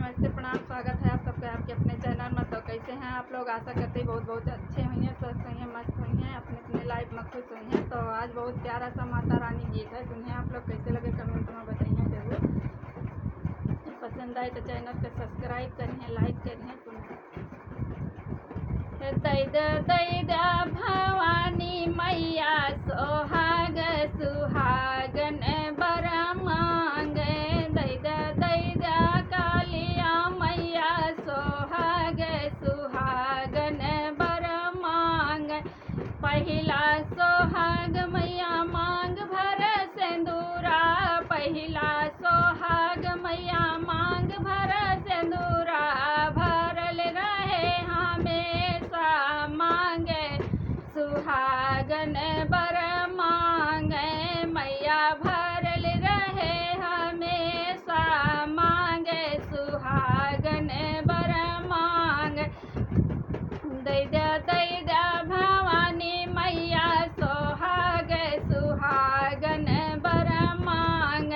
नमस्ते प्रणाम, स्वागत है आप सबका आपके अपने चैनल में। तो कैसे हैं आप लोग? आशा करते ही बहुत बहुत अच्छे हुई हैं, स्वस्थ हुई हैं, मस्त हुई हैं, अपने अपने लाइफ में खुश हुई हैं। तो आज बहुत प्यारा सा माता रानी गीत है, सुनिए आप लोग। कैसे लगे कमेंट में बताइए जरूर। पसंद आए तो चैनल को सब्सक्राइब करिए, लाइक करिए। सुनिए। दैद भवानी मैया सोहाग सुहागन बर मांग, दैद कालिया मैया सोहाग सुहागन बर मांग। पहिला सोहाग मैया मांग भर सिंदूरा, पहिला सोहाग मैया मांग भर सिंदूरा। भरल रहे हमेशा मांगे सुहागन बर मांगे, मैया भरल रहे हमेशा मांगे सुहागन बर मांग। दैदा भवानी मैया सोहाग सुहागन बर मांग।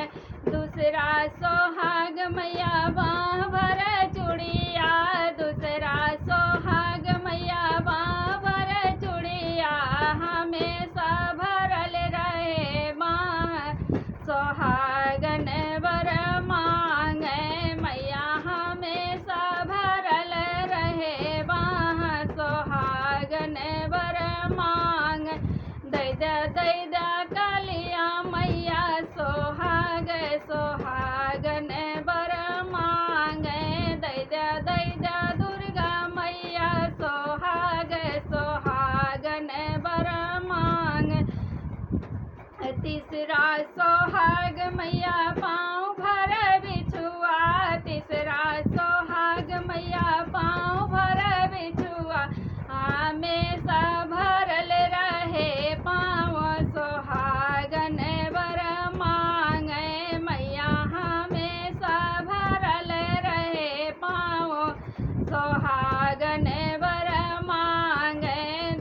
दूसरा सोहाग मैया बाँह भर चूड़िया, दूसरा सोहाग मैया बाँह भर चूड़िया। हमेशा भरल रहे बाँह सोहागन बर मांग, मैया हमेशा भरल रहे बाँह सोहागन बर मांग। दैदा कालिया मैया सोहाग सोहागन बर मांग, दैदा दुर्गा मैया सोहाग सोहागन बर मांग। तीसरा सोहाग मैया पाँव भर बिछुआ, तीसरा सोहाग मैया पाँव भर बिछुआ। हमेशा भरल रहे पाँव सोहागन बर मांग, मैया हमेशा भरल रहे पाँव सोहागन बर मांग।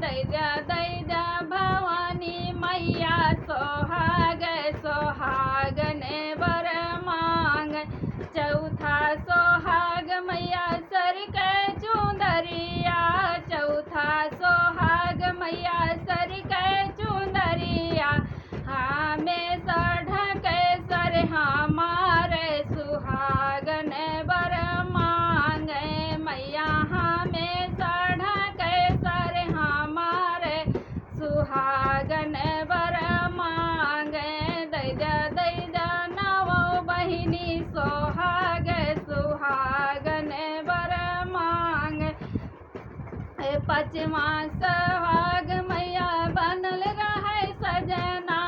दैदा भवानी मैया सोहाग सोहागन बर मांग। चौथा सोहाग मैया सर के चुंदरिया, चौथा सोहाग मैया सर के चुंदरिया। हमेशा ढके सर हमारे सुहागन बर मांग, मैया हमेशा ढके सर हमारे सुहागन बर मांग। दैदा नवो बहिनी सोहाग सुहागन बर मांग। पचमा सोहाग मैया बनल रहे सजना,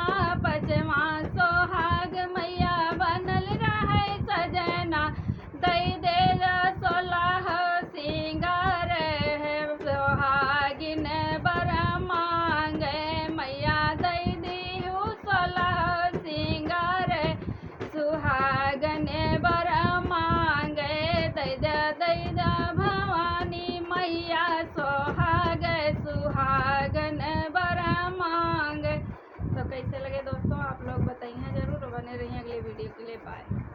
पचमा सोहाग मैया बनल रहे सजना। दे 16 सिंगार सोहागिन बर मांग, मैया दी 16 सिंगार सुहागन बर मांग। दैदा भवानी मैया सोहाग सुहागन बर मांग। तो कैसे लगे दोस्तों आप लोग बताइए जरूर, बने रहिए अगले वीडियो के लिए। बाय।